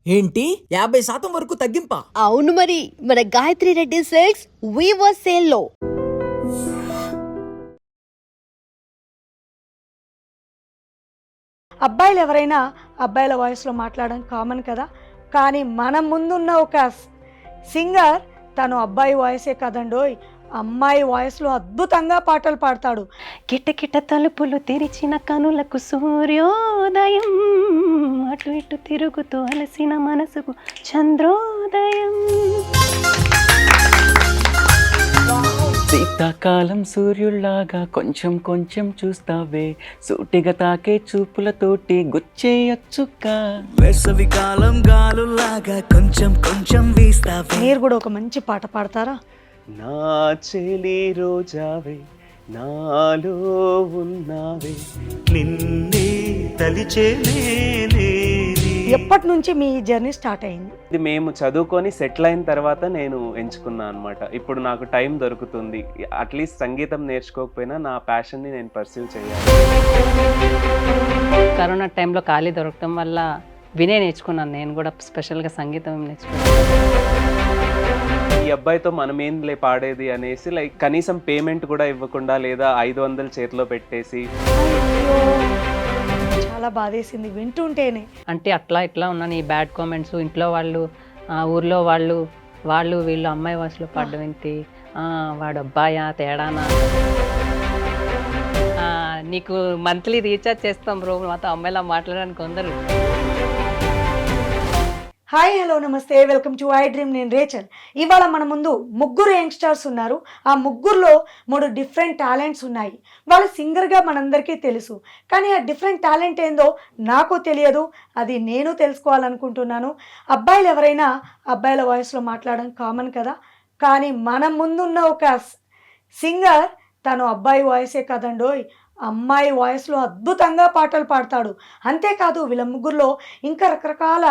ఏంటి 50% వరకు తగ్గింపా? అవును మరి, మన Gayatri Reddy silks weaver sale లో. అబ్బాయిలు ఎవరైనా అబ్బాయిల వాయిస్లో మాట్లాడడం కామన్ కదా, కానీ మన ముందున్న ఒక సింగర్ తను అబ్బాయి వాయిసే కదండోయ్, అమ్మాయి వాయిస్లో అద్భుతంగా పాటలు పాడతాడు. కిటకిట తలుపులు తెరిచిన కనులకు సూర్యోదయం, అటు ఇటు తిరుగుతూ అలసిన మనసుకు చంద్రోదయం. శీతాకాలం సూర్యుల్లాగా కొంచెం కొంచెం చూస్తావే, సూటిగా తాకే చూపులతోటి గుచ్చేయొచ్చుక్క. వేసవి కాలం గాలులాగా కొంచెం కొంచెం వీస్తావే. మీరు కూడా ఒక మంచి పాట పాడతారా? నా చెలి రోజావే, నాలో ఉన్నావే, నిన్నే తలిచే నేనే. ఎప్పటి నుంచి మీ జర్నీ స్టార్ట్ అయింది? ఇది మేము చదువుకొని సెటిల్ అయిన తర్వాత నేను ఎంచుకున్నాను అనమాట. ఇప్పుడు నాకు టైం దొరుకుతుంది, అట్లీస్ట్ సంగీతం నేర్చుకోకపోయినా నా ప్యాషన్ని నేను పర్సీవ్ చేయాలి. కరోనా టైంలో ఖాళీ దొరకటం వల్ల వినే నేర్చుకున్నాను. నేను కూడా స్పెషల్గా సంగీతం నేర్చుకున్నాను. ఈ అబ్బాయితో మనం ఏంలే పాడేది అనేసి లైక్ కనీసం పేమెంట్ కూడా ఇవ్వకుండా, లేదా 500 చేతిలో పెట్టేసి. చాలా బాధేసింది వింటుంటేనే. అంటే అట్లా ఇట్లా ఉన్నాను. ఈ బ్యాడ్ కామెంట్స్, ఇంట్లో వాళ్ళు, ఊర్లో వాళ్ళు వీళ్ళు అమ్మాయి వాయిస్లో పాడడం ఏంటి, వాడు అబ్బాయా తేడానా, నీకు మంత్లీ రీఛార్జ్ చేస్తాం బ్రో మాతో అమ్మాయిలా మాట్లాడడానికి కొందరు. హాయ్, హలో, నమస్తే, వెల్కమ్ టు ఐ డ్రీమ్. నేను రేచల్. ఇవాళ మన ముందు ముగ్గురు యంగ్స్టర్స్ ఉన్నారు. ఆ ముగ్గురులో 3 డిఫరెంట్ టాలెంట్స్ ఉన్నాయి. వాళ్ళు సింగర్గా మనందరికీ తెలుసు, కానీ ఆ డిఫరెంట్ టాలెంట్ ఏందో నాకు తెలియదు. అది నేను తెలుసుకోవాలనుకుంటున్నాను. అబ్బాయిలు ఎవరైనా అబ్బాయిల వాయిస్లో మాట్లాడడం కామన్ కదా, కానీ మన ముందున్న ఒక సింగర్ తను అబ్బాయి వాయిసే కదండోయ్, అమ్మాయి వాయిస్లో అద్భుతంగా పాటలు పాడతాడు. అంతేకాదు వీళ్ళ ముగ్గురులో ఇంకా రకరకాల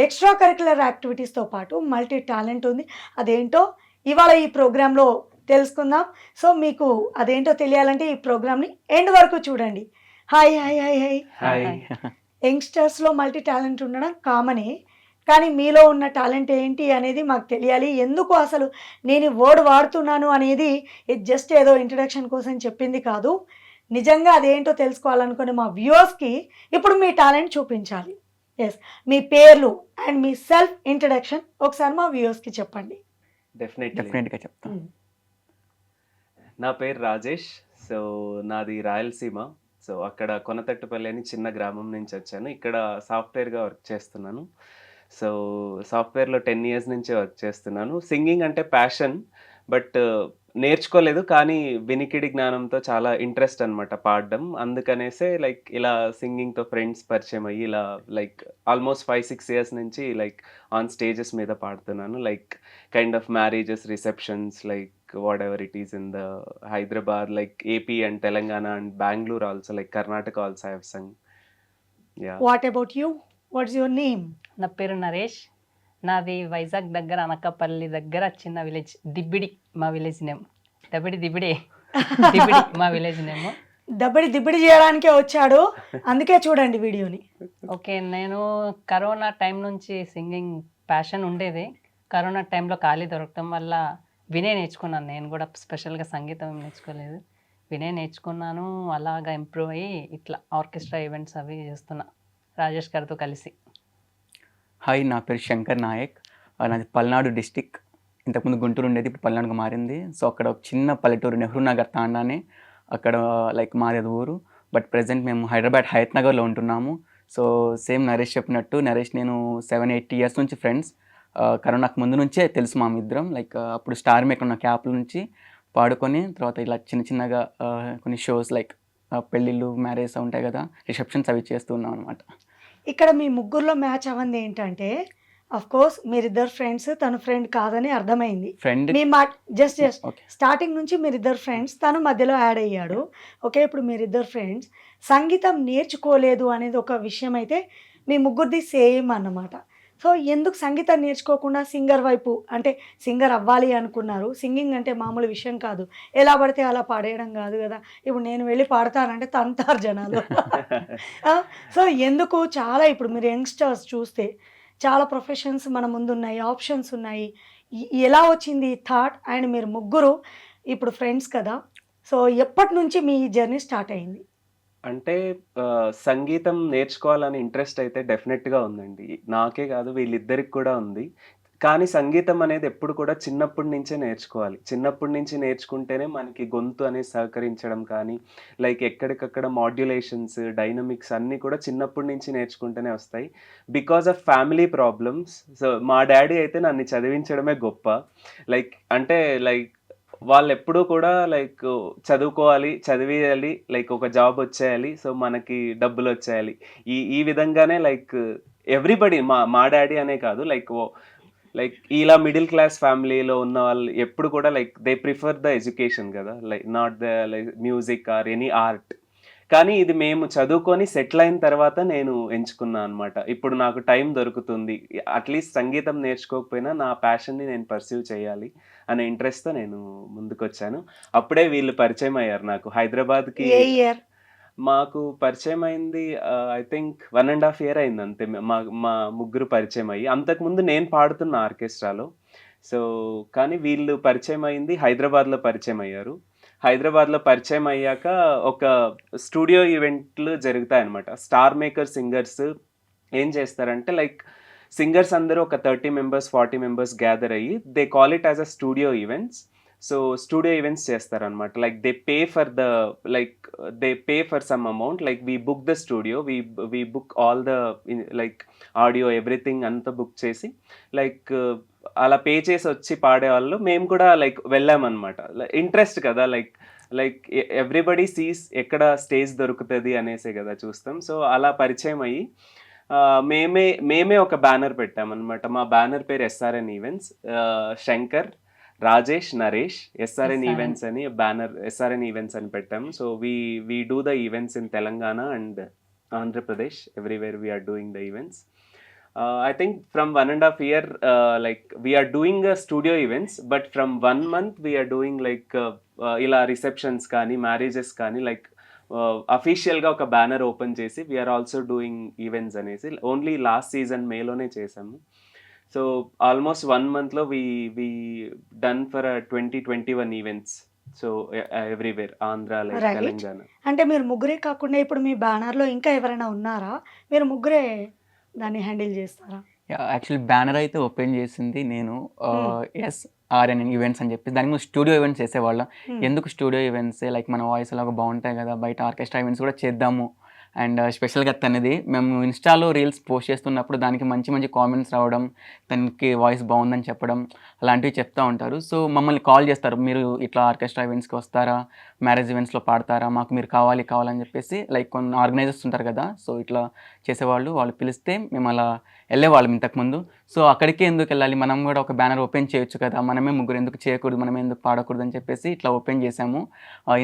ఎక్స్ట్రా కరిక్యులర్ యాక్టివిటీస్తో పాటు మల్టీ టాలెంట్ ఉంది. అదేంటో ఇవాళ ఈ ప్రోగ్రాంలో తెలుసుకుందాం. సో మీకు అదేంటో తెలియాలంటే ఈ ప్రోగ్రామ్ని ఎండ్ వరకు చూడండి. Hi hi hi hi hi. యంగ్స్టర్స్లో మల్టీ టాలెంట్ ఉండడం కామనే, కానీ మీలో ఉన్న టాలెంట్ ఏంటి అనేది మాకు తెలియాలి. ఎందుకు అసలు నేను ఈ వర్డ్ వాడుతున్నాను అనేది ఇది జస్ట్ ఏదో ఇంట్రడక్షన్ కోసం చెప్పింది కాదు. నిజంగా అదేంటో తెలుసుకోవాలనుకునే మా వ్యూవర్స్కి ఇప్పుడు మీ టాలెంట్ చూపించాలి. ఎస్, మీ పేర్లు అండ్ మీ సెల్ఫ్ ఇంట్రడక్షన్ ఒకసారి మా వ్యూవర్స్కి చెప్పండి. డెఫినెట్గా చెప్తాను. నా పేరు రాజేష్. సో నాది రాయలసీమ. సో అక్కడ కొనతట్టుపల్లి అని చిన్న గ్రామం నుంచి వచ్చాను. ఇక్కడ సాఫ్ట్వేర్గా వర్క్ చేస్తున్నాను. సో సాఫ్ట్వేర్లో 10 years నుంచి వర్క్ చేస్తున్నాను. సింగింగ్ అంటే ప్యాషన్, బట్ నేర్చుకోలేదు, కానీ వినికిడి జ్ఞానంతో చాలా ఇంట్రెస్ట్ అనమాట పాడడం. అందుకనేసే లైక్ ఇలా సింగింగ్తో ఫ్రెండ్స్ పరిచయం అయ్యి ఇలా లైక్ ఆల్మోస్ట్ 5-6 years నుంచి లైక్ ఆన్ స్టేజెస్ మీద పాడుతున్నాను. Like kind of marriages, receptions, like whatever it is in the Hyderabad, like AP and Telangana and Bengaluru also, like Karnataka also I have sung. Yeah. What about you? What's your name? నా పేరు నరేష్. నాది వైజాగ్ దగ్గర అనకాపల్లి దగ్గర చిన్న village Dibbidi మా village name. Dibbidi మా village name. దిబ్బడి చేయడానికే వచ్చాడు, అందుకే చూడండి వీడియోని. ఓకే, నేను కరోనా టైం నుంచి సింగింగ్ ప్యాషన్ ఉండేది. కరోనా టైంలో ఖాళీ దొరకటం వల్ల వినే నేర్చుకున్నాను. నేను కూడా స్పెషల్గా సంగీతం నేర్చుకోలేదు, వినే నేర్చుకున్నాను. అలాగా ఇంప్రూవ్ అయ్యి ఇట్లా ఆర్కెస్ట్రా ఈవెంట్స్ అవి చేస్తున్నా రాజేష్ గారితో కలిసి. హాయ్, నా పేరు శంకర్ నాయక్. నాది పల్నాడు డిస్టిక్. ఇంతకుముందు గుంటూరు ఉండేది, ఇప్పుడు పల్నాడుగా మారింది. సో అక్కడ ఒక చిన్న పల్లెటూరు నెహ్రూ నగర్ తాండానే, అక్కడ లైక్ మాది ఊరు. బట్ ప్రజెంట్ మేము హైదరాబాద్ హయత్ నగర్లో ఉంటున్నాము. సో సేమ్ నరేష్ చెప్పినట్టు, నరేష్ నేను 7-8 years నుంచి ఫ్రెండ్స్. కరోనాకు ముందు నుంచే తెలుసు మా ఇద్దరం. లైక్ అప్పుడు స్టార్ మేకర్ ఉన్న క్యాప్ల నుంచి పాడుకొని, తర్వాత ఇలా చిన్నగా కొన్ని షోస్ లైక్ పెళ్ళిళ్ళు, మ్యారేజ్ ఉంటాయి కదా, రిసెప్షన్స్ అవి చేస్తూ ఉన్నాం అనమాట. ఇక్కడ మీ ముగ్గురులో మ్యాచ్ అవ్వంది ఏంటంటే, అఫ్ కోర్స్ మీరిద్దరు ఫ్రెండ్స్, తను ఫ్రెండ్ కాదని అర్థమైంది. ఫ్రెండ్ మీ మా జస్ట్ ఓకే. స్టార్టింగ్ నుంచి మీరిద్దరు ఫ్రెండ్స్, తను మధ్యలో యాడ్ అయ్యాడు. ఓకే, ఇప్పుడు మీరిద్దరు ఫ్రెండ్స్, సంగీతం నేర్చుకోలేదు అనేది ఒక విషయం అయితే మీ ముగ్గురిది సేమ్ అన్నమాట. సో ఎందుకు సంగీతం నేర్చుకోకుండా సింగర్ వైపు, అంటే సింగర్ అవ్వాలి అనుకున్నారు? సింగింగ్ అంటే మామూలు విషయం కాదు, ఎలా పడితే అలా పాడేయడం కాదు కదా. ఇప్పుడు నేను వెళ్ళి పాడతానంటే తంతారు జనాలు. ఆ, సో ఎందుకు చాలా ఇప్పుడు మీరు యంగ్స్టర్స్ చూస్తే చాలా ప్రొఫెషన్స్ మన ముందు ఉన్నాయి, ఆప్షన్స్ ఉన్నాయి. ఎలా వచ్చింది ఈ థాట్? అండ్ మీరు ముగ్గురు ఇప్పుడు ఫ్రెండ్స్ కదా, సో ఎప్పటి నుంచి మీ జర్నీ స్టార్ట్ అయింది? అంటే సంగీతం నేర్చుకోవాలని ఇంట్రెస్ట్ అయితే డెఫినెట్‌గా ఉందండి. నాకే కాదు వీళ్ళిద్దరికి కూడా ఉంది. కానీ సంగీతం అనేది ఎప్పుడు కూడా చిన్నప్పటి నుంచే నేర్చుకోవాలి. చిన్నప్పటి నుంచి నేర్చుకుంటేనే మనకి గొంతు అనేది సహకరించడం కానీ, లైక్ ఎక్కడికక్కడ మాడ్యులేషన్స్, డైనమిక్స్ అన్నీ కూడా చిన్నప్పటి నుంచి నేర్చుకుంటేనే వస్తాయి. Because of family problems. So, మా డ్యాడీ అయితే నన్ను చదివించడమే గొప్ప. లైక్ వాళ్ళెప్పుడూ కూడా లైక్ చదువుకోవాలి, చదివేయాలి, లైక్ ఒక జాబ్ వచ్చేయాలి, సో మనకి డబ్బులొచ్చేయాలి. ఈ ఈ విధంగానే లైక్ ఎవ్రీబడి మా డ్యాడీ అనే కాదు, లైక్ ఇలా మిడిల్ క్లాస్ ఫ్యామిలీలో ఉన్న వాళ్ళు ఎప్పుడు కూడా like they prefer the education కదా, like not the like music or any art. కానీ ఇది మేము చదువుకొని సెటిల్ అయిన తర్వాత నేను ఎంచుకున్నా అనమాట. ఇప్పుడు నాకు టైం దొరుకుతుంది, అట్లీస్ట్ సంగీతం నేర్చుకోకపోయినా నా ప్యాషన్ని నేను పర్సీవ్ చేయాలి అనే ఇంట్రెస్ట్‌తో నేను ముందుకొచ్చాను. అప్పుడే వీళ్ళు పరిచయం అయ్యారు నాకు హైదరాబాద్‌కి. ఏ ఇయర్? మాకు పరిచయం అయింది ఐ థింక్ 1½ ఇయర్ అయింది అంతే. మా ముగ్గురు పరిచయం అయ్యి. అంతకుముందు నేను పాడుతున్న ఆర్కెస్ట్రాలో. సో, కానీ వీళ్ళు పరిచయం అయింది హైదరాబాద్‌లో పరిచయం అయ్యారు. హైదరాబాద్‌లో పరిచయం అయ్యాక ఒక స్టూడియో ఈవెంట్లు జరుగుతాయన్నమాట. స్టార్ మేకర్ సింగర్స్ ఏం చేస్తారంటే లైక్ సింగర్స్ అందరూ ఒక 30 మెంబర్స్, 40 మెంబర్స్ గ్యాదర్ అయ్యి they call it as a studio events. So, studio events చేస్తారనమాట. Like they pay for some amount. Like we book the studio, we book all the like audio everything అంతా book చేసి like అలా pay చేసి వచ్చి పాడేవాళ్ళు. మేము కూడా like వెళ్ళామన్నమాట. ఇంట్రెస్ట్ కదా, లైక్ ఎవ్రీబడి సీస్ ఎక్కడ స్టేజ్ దొరుకుతుంది అనేసే కదా చూస్తాం. సో, అలా పరిచయం అయ్యి మేమే ఒక బ్యానర్ పెట్టామన్నమాట. మా బ్యానర్ పేరు SRN events. Shankar, Rajesh, Naresh, SRN events అని బ్యానర్, ఎస్ఆర్ఎన్ ఈవెంట్స్ అని పెట్టాము. So we do the events in Telangana and Andhra Pradesh. Everywhere we're doing the events. I think from 1½ year, like we are doing studio events, but from 1 month we are doing like ila receptions కానీ, marriages కానీ, like అఫీషియల్గా ఒక banner open చేసి we are also doing events అనేసి only last season మేలోనే చేసాము. So almost 1 monthలో we done for 20-21 events. So everywhere Andhra, like right. Telangana. అంటే మీరు ముగ్గురే కాకుండా ఇప్పుడు మీ బ్యానర్లో ఇంకా ఎవరైనా ఉన్నారా? మీరు ముగ్గురే దాన్ని హ్యాండిల్ చేస్తారా? యాక్చువల్లీ బ్యానర్ అయితే ఓపెన్ చేసింది నేను. ఎస్ఆర్ఎన్ ఈవెంట్స్ అని చెప్పి దాని ముందు స్టూడియో ఈవెంట్స్ చేసేవాళ్ళం. ఎందుకు స్టూడియో ఈవెంట్స్, లైక్ మన వాయిస్ అలాగ బాగుంటాయి కదా, బయట ఆర్కెస్ట్రా ఈవెంట్స్ కూడా చేద్దాము. అండ్ స్పెషల్గా తనది మేము ఇన్స్టాలో రీల్స్ పోస్ట్ చేస్తున్నప్పుడు దానికి మంచి మంచి కామెంట్స్ రావడం, తనకి వాయిస్ బాగుందని చెప్పడం, అలాంటివి చెప్తూ ఉంటారు. సో మమ్మల్ని కాల్ చేస్తారు, మీరు ఇట్లా ఆర్కెస్ట్రా ఈవెంట్స్కి వస్తారా, మ్యారేజ్ ఈవెంట్స్లో పాడతారా, మాకు మీరు కావాలని చెప్పేసి లైక్ కొన్ని ఆర్గనైజర్స్ ఉంటారు కదా, సో ఇట్లా చేసేవాళ్ళు, వాళ్ళు పిలిస్తే మేము అలా వెళ్ళేవాళ్ళం ఇంతకుముందు. సో అక్కడికే ఎందుకు వెళ్ళాలి, మనం కూడా ఒక బ్యానర్ ఓపెన్ చేయొచ్చు కదా, మనమే ముగ్గురు ఎందుకు చేయకూడదు, మనమే ఎందుకు పాడకూడదు అని చెప్పేసి ఇట్లా ఓపెన్ చేసాము.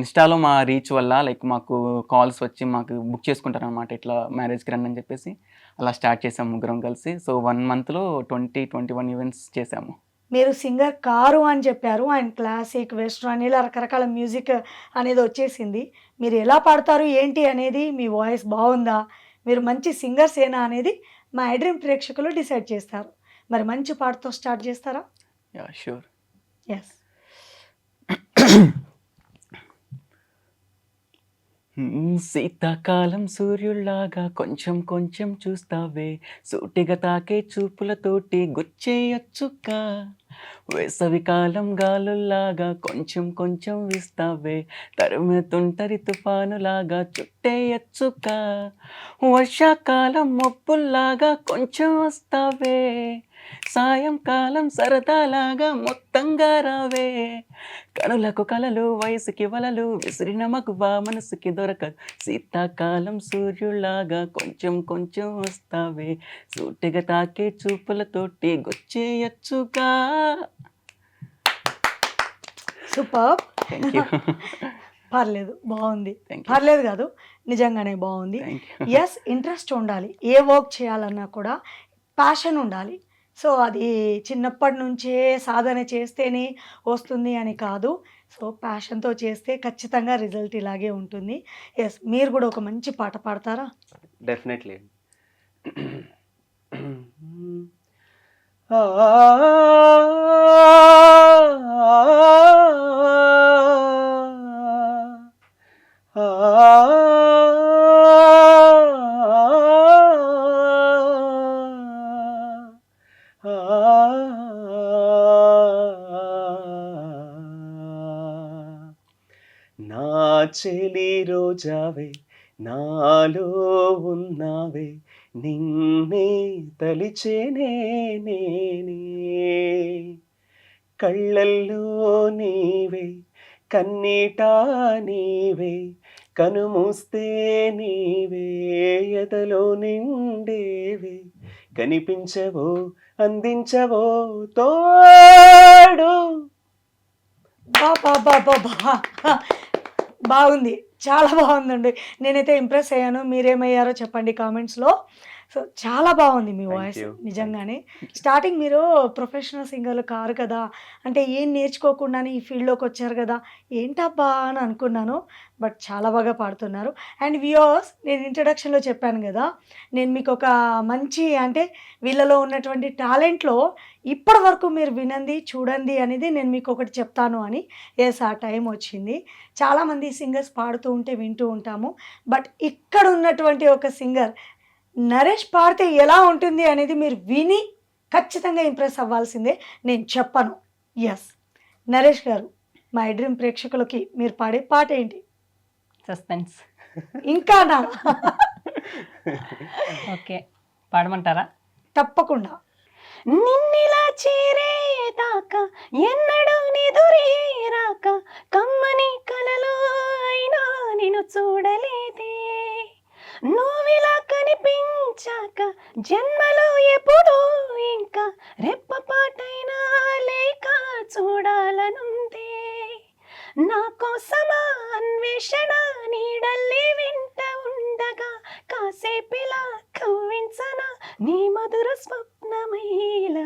ఇన్స్టాలో మా రీచ్ వల్ల లైక్ మాకు కాల్స్ వచ్చి మాకు బుక్ చేసుకుంటారు అనమాట, ఇట్లా మ్యారేజ్కి రండి అని చెప్పేసి అలా స్టార్ట్ చేసాము ముగ్గురం కలిసి. సో 1 monthలో 20-21 ఈవెంట్స్ చేసాము. మీరు సింగర్ కారు అని చెప్పారు, అండ్ క్లాసిక్, వెస్ట్రన్ ఇలా రకరకాల మ్యూజిక్ అనేది వచ్చేసింది. మీరు ఎలా పాడతారు ఏంటి అనేది, మీ వాయిస్ బాగుందా, మీరు మంచి సింగర్స్ ఏనా అనేది మా ఐడ్రీమ్ ప్రేక్షకులు డిసైడ్ చేస్తారు. మరి మంచి పాటతో స్టార్ట్ చేస్తారా? Yeah sure. ఎస్. శీతాకాలం సూర్యుల్లాగా కొంచెం కొంచెం చూస్తావే, సూటిగా తాకే చూపులతోటి గుచ్చేయొచ్చుగా, వేసవికాలం గాలుల్లాగా కొంచెం కొంచెం వీస్తావే, తరుముతుంటరి తుఫానులాగా చుట్టేయొచ్చుగా, వర్షాకాలం మబ్బుల్లాగా కొంచెం వస్తావే, సాయంకాలం సరదాలాగా మొత్తంగా రావే, కనులకు కలలు వయసుకి వలలు విసిరిన మగువా మనసుకి దొరకదు, శీతాకాలం సూర్యులాగా కొంచెం కొంచెం వస్తావే, సూటిగా తాకే చూపులతోటి గుచ్చేయచ్చుగా. సూపర్. Thank you. పర్లేదు, బాగుంది. Thank you. పర్లేదు కాదు, నిజంగానే బాగుంది. Thank you. ఎస్, ఇంట్రెస్ట్ ఉండాలి. ఏ వర్క్ చేయాలన్నా కూడా ప్యాషన్ ఉండాలి. సో, అది చిన్నప్పటి నుంచే సాధన చేస్తేనే వస్తుంది అని కాదు. సో, ప్యాషన్‌తో చేస్తే ఖచ్చితంగా రిజల్ట్ ఇలాగే ఉంటుంది. యెస్. మీరు గూడా ఒక మంచి పాట పాడతారా? డెఫినెట్లీ. నా చెలి రోజావే నాలో ఉన్నావే నిన్నే తలిచేనే నేనే కళ్ళల్లో నీవే కన్నీటా నీవే కనుమూస్తే నీవే ఎదలో నిండేవే కనిపించవో అందించవో తోడు. అబ్బబ్బబ్బబ్బా! బాగుంది. చాలా బాగుందండి. నేనైతే ఇంప్రెస్ అయ్యాను. మీరేమయ్యారో చెప్పండి కామెంట్స్‌లో. సో, చాలా బాగుంది మీ Thank వాయిస్ you. నిజంగానే. స్టార్టింగ్ మీరు ప్రొఫెషనల్ సింగర్‌లు కారు కదా! అంటే ఏం నేర్చుకోకుండానే ఈ ఫీల్డ్‌లోకొచ్చారు గదా! ఏంటబ్బా! అని అనుకున్నాను. బట్ చాలా బాగా పాడుతున్నారు. అండ్ వ్యూవర్స్, నేను ఇంట్రడక్షన్‌లో చెప్పాను గదా! నేను మీకొక మంచి అంటే వీళ్ళలో ఉన్నటువంటి టాలెంట్‌లో ఇప్పటి వరకు మీరు వినంది, చూడండి అనేది నేను మీకొకటి చెప్తాను అని. యెస్, ఆ టైం వచ్చింది. చాలామంది సింగర్స్ పాడుతూ ఉంటే వింటూ ఉంటాము. బట్ ఇక్కడ ఉన్నటువంటి ఒక సింగర్ నరేష్ పాడితే ఎలా ఉంటుంది అనేది మీరు విని ఖచ్చితంగా ఇంప్రెస్ అవ్వాల్సిందే. నేను చెప్పను. యెస్. నరేష్ గారు, మా డ్రీమ్ ప్రేక్షకులకి మీరు పాడే పాట ఏంటి? సస్పెన్స్. ఇంకానా? ఓకే, పాడమంటారా? తప్పకుండా. నిన్నిలా చేరేదాకా ఎన్నడూ నిదురేరాక కమ్మని కలలో అయినా నిన్ను చూడలేదే నువ్విలా కనిపించాక జన్మలో ఎప్పుడూ ఇంకా రెప్పపాటైనా లేక చూడాలనుందే నా కోసమా అన్వేషణ నీడల్లే వెంట ఉండగా కాసేపిలా కవ్వించన నీ మధుర స్వప్నమైల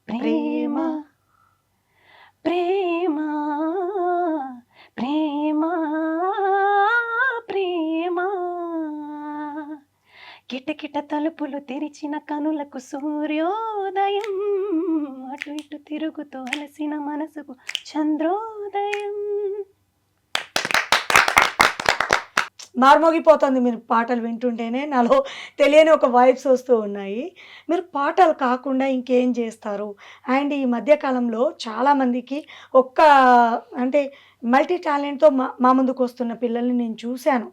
ప్రేమ ప్రేమ ప్రేమ ప్రేమ కిటకిట తలుపులు తెరిచిన కనులకు సూర్యోదయం అటు ఇటు తిరుగుతూ అలసిన మనసుకు చంద్రోదయం. మార్మోగిపోతుంది మీరు పాటలు వింటుంటేనే. నాలో తెలియని ఒక వైబ్స్ వస్తూ ఉన్నాయి. మీరు పాటలు కాకుండా ఇంకేం చేస్తారు? అండ్ ఈ మధ్య కాలంలో చాలామందికి ఒక్క అంటే మల్టీ టాలెంట్‌తో మా ముందుకొస్తున్న పిల్లల్ని నేను చూశాను.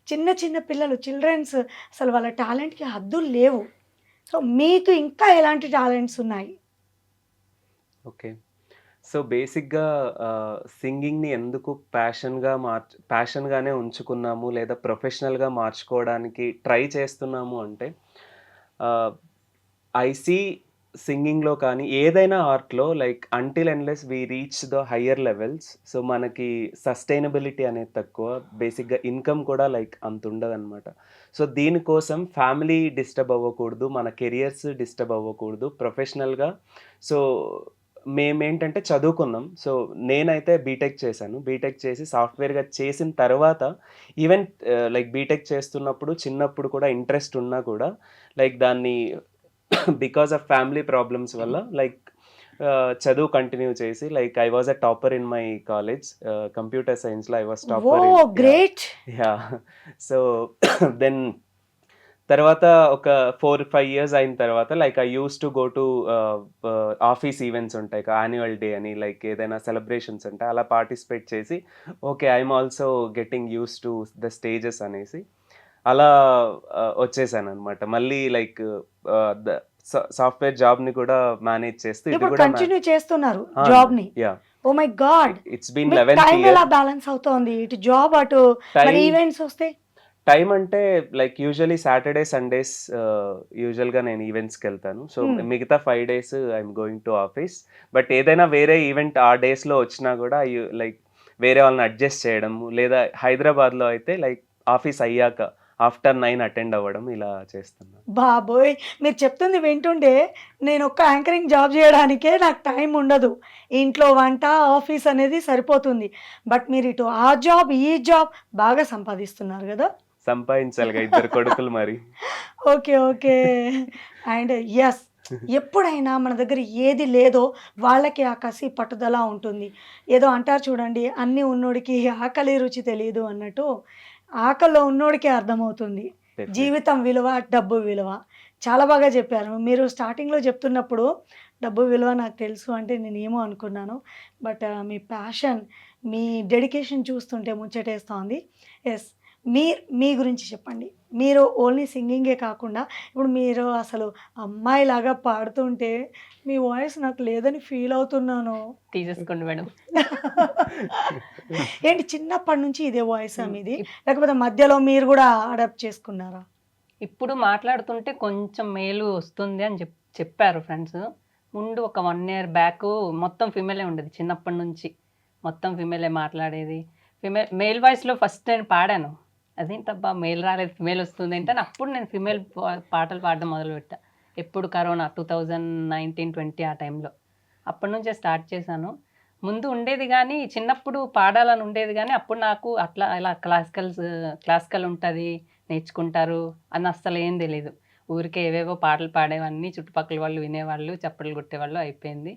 చిన్న చిన్న పిల్లలు చిల్డ్రన్స్ అసలు వాళ్ళ టాలెంట్‌కి హద్దులు లేవు. సో, మీకు ఇంకా ఎలాంటి టాలెంట్స్ ఉన్నాయి? ఓకే. సో, బేసిక్‌గా సింగింగ్‌ని ఎందుకు ప్యాషన్‌గానే ఉంచుకున్నాము లేదా ప్రొఫెషనల్‌గా మార్చుకోవడానికి ట్రై చేస్తున్నాము అంటే ఐ సీ సింగింగ్‌లో కానీ ఏదైనా ఆర్ట్‌లో like until unless we reach the higher levels so, మనకి సస్టైనబిలిటీ అనేది తక్కువ. బేసిక్‌గా ఇన్‌కమ్ కూడా లైక్ అంత ఉండదనమాట. సో, దీనికోసం ఫ్యామిలీ డిస్టర్బ్ అవ్వకూడదు, మన కెరియర్స్ డిస్టర్బ్ అవ్వకూడదు. ప్రొఫెషనల్‌గా సో, మేమేంటంటే చదువుకున్నాం. సో, నేనైతే బీటెక్ చేశాను. బీటెక్ చేసి సాఫ్ట్‌వేర్‌గా చేసిన తర్వాత ఈవెన్ లైక్ బీటెక్ చేస్తున్నప్పుడు చిన్నప్పుడు కూడా ఇంట్రెస్ట్ ఉన్నా కూడా లైక్ దాన్ని బికాస్ ఆఫ్ ఫ్యామిలీ ప్రాబ్లమ్స్ వల్ల లైక్ చదువు కంటిన్యూ చేసి like I was a topper in my college. Computer సైన్స్‌లో I was topper oh! Great. Yeah! So, then తర్వాత ఒక 4, 5 ఇయర్స్ అయిన తర్వాత like I used to go to office events ఉంటాయి. Annual day అని లైక్ ఏదైనా సెలబ్రేషన్స్ ఉంటాయి. అలా పార్టిసిపేట్ చేసి okay, I'm also getting used to the stages అనేసి అలా వచ్చేసాననమాట. మళ్ళీ లైక్ ద సాఫ్ట్‌వేర్ జాబ్‌ని కూడా మేనేజ్ చేస్తూ ఇది ఇప్పుడు కూడా కంటిన్యూ చేస్తున్నారు జాబ్‌ని. Yeah! Oh my god! It's been మీకు 11th టైం ఇయర్. ఎలా బ్యాలెన్స్ అవుతోంది? ఇటు జాబ్, అటు మరి టైం ఈవెంట్స్ వస్తే? టైం అంటే లైక్ యూజువల్లీ సాటర్‌డే, సండేస్ యూజువల్‌గా నేను ఈవెంట్స్‌కెళ్తాను. సో, మిగతా 5 days I'm going to office. But ఏదైనా వేరే ఈవెంట్ ఆ డేస్‌లో వచ్చినా కూడా లైక్ వేరే వాళ్ళని అడ్జస్ట్ చేయడము లేదా హైదరాబాద్‌లో అయితే లైక్ ఆఫీస్ అయ్యాక ఆఫ్టర్ 9 అటెండ్ అవ్వడం ఇలా చేస్తున్నాను. బాబోయ్! మీరు చెప్తుంది వింటుంటే నేను ఒక్క యాంకరింగ్ జాబ్ చేయడానికే నాకు టైం ఉండదు. ఇంట్లో వంట, ఆఫీస్ అనేది సరిపోతుంది. బట్ మీరు ఇటు ఆ జాబ్, ఈ జాబ్ బాగా సంపాదిస్తున్నారు గదా! సంపాదించాలిగా, ఇద్దరు కొడుకులు మరి. ఓకే. ఓకే. And yes. ఎప్పుడైనా మన దగ్గర ఏది లేదో వాళ్ళకి ఆ కసి, పట్టుదల ఉంటుంది. ఏదో అంటారు చూడండి, అన్నీ ఉన్నోడికి ఆకలి రుచి తెలీదు అన్నట్టు, ఆకలిలో ఉన్నోడికే అర్థమవుతుంది జీవితం విలువ, డబ్బు విలువ. చాలా బాగా చెప్పారు. మీరు స్టార్టింగ్‌లో చెప్తున్నప్పుడు డబ్బు విలువ నాకు తెలుసు అంటే నేనేమో అనుకున్నాను. But me passion, me dedication చూస్తుంటే ముచ్చటేస్తోంది. యెస్. మీ గురించి చెప్పండి. మీరు ఓన్లీ సింగింగే కాకుండా ఇప్పుడు మీరు అసలు అమ్మాయిలాగా పాడుతుంటే మీ వాయిస్ నాకు లేదని ఫీల్ అవుతున్నాను. తీసేసుకోండి మేడం. ఏంటి చిన్నప్పటి నుంచి ఇదే వాయిసా మీది? లేకపోతే మధ్యలో మీరు కూడా అడాప్ట్ చేసుకున్నారా? ఇప్పుడు మాట్లాడుతుంటే కొంచెం మేలు వస్తుంది అని చెప్పారు ఫ్రెండ్స్. ముందు ఒక 1 year బ్యాక్ మొత్తం ఫిమేలే ఉండేది. చిన్నప్పటి నుంచి మొత్తం ఫిమేలే మాట్లాడేది. మేల్ వాయిస్లో ఫస్ట్ నేను పాడాను. అదేంటబ్బా మేల్ రాలేదు ఫిమేల్ వస్తుంది అంటే అప్పుడు నేను ఫిమేల్ పాటలు పాడడం మొదలుపెట్టా. ఎప్పుడు కరోనా 2019-20 ఆ టైంలో అప్పటి నుంచే స్టార్ట్ చేశాను. ముందు ఉండేది కానీ చిన్నప్పుడు పాడాలని ఉండేది కానీ అప్పుడు నాకు అట్లా ఇలా క్లాసికల్ ఉంటుంది నేర్చుకుంటారు అని అస్సలు ఏం తెలియదు. ఊరికే ఏవేవో పాటలు పాడేవన్నీ చుట్టుపక్కల వాళ్ళు వినేవాళ్ళు, చప్పట్లు కొట్టేవాళ్ళు అయిపోయింది.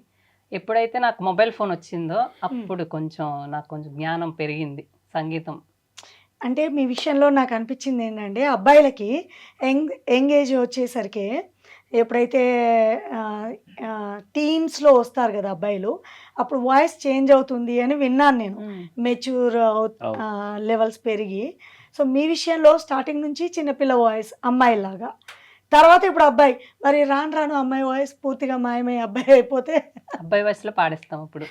ఎప్పుడైతే నాకు మొబైల్ ఫోన్ వచ్చిందో అప్పుడు నాకు కొంచెం జ్ఞానం పెరిగింది సంగీతం. అంటే మీ విషయంలో నాకు అనిపించింది ఏంటంటే అబ్బాయిలకి యంగ్ ఏజ్ వచ్చేసరికి ఎప్పుడైతే టీన్స్లో వస్తారు కదా అబ్బాయిలు, అప్పుడు వాయిస్ చేంజ్ అవుతుంది అని విన్నాను నేను. మెచ్యూర్ లెవెల్స్ పెరిగి. సో మీ విషయంలో స్టార్టింగ్ నుంచి చిన్నపిల్ల వాయిస్ అమ్మాయిలాగా, తర్వాత ఇప్పుడు అబ్బాయి, మరి రాను అమ్మాయి వాయిస్ పూర్తిగా మాయమై అబ్బాయి అయిపోతే అబ్బాయి వాయిస్లో పాడిస్తాం ఇప్పుడు.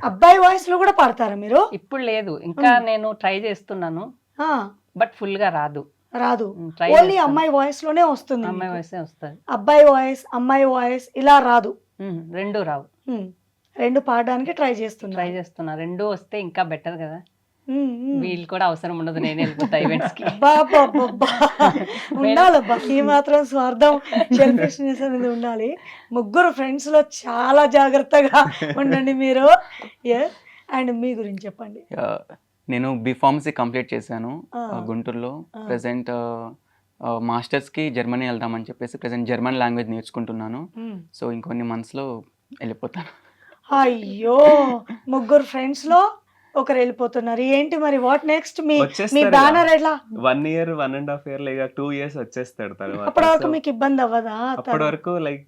అబ్బాయి వాయిస్లో కూడా పాడతారా మీరు? ఇప్పుడు లేదు, ఇంకా నేను ట్రై చేస్తున్నాను బట్ ఫుల్గా రాదు. ఓన్లీ అమ్మాయి వాయిస్ లోనే వస్తుంది. అమ్మాయి వాయిసే వస్తుంది. అబ్బాయి వాయిస్, అమ్మాయి వాయిస్ ఇలా రాదు. రెండు రావు. రెండు పాడడానికి ట్రై చేస్తున్నా. రెండు వస్తే ఇంకా బెటర్ కదా. వీళ్ళు కూడా అవసరం ఉండదు, నేను వెళ్ళిపోతా ఈవెంట్స్ కి. ఉండాలబ్బా ఈ మాత్రం స్వార్థం, సెల్ఫిష్నెస్ అనేది ఉండాలి. ముగ్గురు ఫ్రెండ్స్ లో చాలా జాగ్రత్తగా ఉండండి మీరు. అండ్ మీ గురించి చెప్పండి. నేను బీఫార్మసీ కంప్లీట్ చేశాను గుంటూరులో. ప్రజెంట్ మాస్టర్స్కి జర్మనీ వెళ్దామని చెప్పేసి ప్రజెంట్ జర్మన్ లాంగ్వేజ్ నేర్చుకుంటున్నాను. సో ఇంకొన్ని మంత్స్లో వెళ్ళిపోతాను. అయ్యో, ముగ్గురు ఫ్రెండ్స్ లో ఒకరు వెళ్ళిపోతున్నారు. ఏంటి మరి వాట్ నెక్స్ట్? మీ బ్యానర్ ఎట్లా? 1 year 1.5 year లేక 2 years వచ్చేస్తాడు తర్వాత. అప్పటి వరకు మీకు ఇబ్బంది అవ్వదా? అప్పటి వరకు లైక్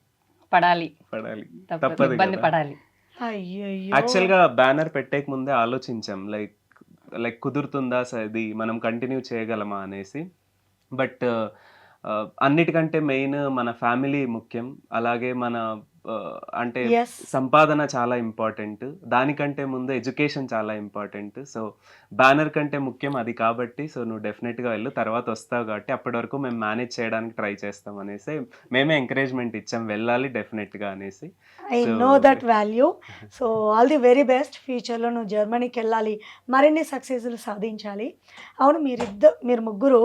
పడాలి, తప్పదు, ఇబ్బంది పడాలి. అయ్యో, యాక్చువల్ గా బ్యానర్ పెట్టేక ముందే ఆలోచించాం లైక్ కుదురుతుందా ఇది మనం కంటిన్యూ చేయగలమా అనేసి. బట్ అన్నిటికంటే మెయిన్ మన ఫ్యామిలీ ముఖ్యం. అలాగే మన అంటే సంపాదన చాలా ఇంపార్టెంట్, దానికంటే ముందు ఎడ్యుకేషన్ చాలా ఇంపార్టెంట్. సో బ్యానర్ కంటే ముఖ్యం అది కాబట్టి, సో నువ్వు డెఫినెట్గా వెళ్ళు, తర్వాత వస్తావు కాబట్టి అప్పటి వరకు మేము మేనేజ్ చేయడానికి ట్రై చేస్తాం అనేసి మేమే ఎంకరేజ్మెంట్ ఇచ్చాం, వెళ్ళాలి డెఫినెట్గా అనేసి. I know that value. So all the very best. ఫ్యూచర్లో నువ్వు జర్మనీకి వెళ్ళాలి, మరిన్ని సక్సెస్లు సాధించాలి. అవును, మీరు ముగ్గురు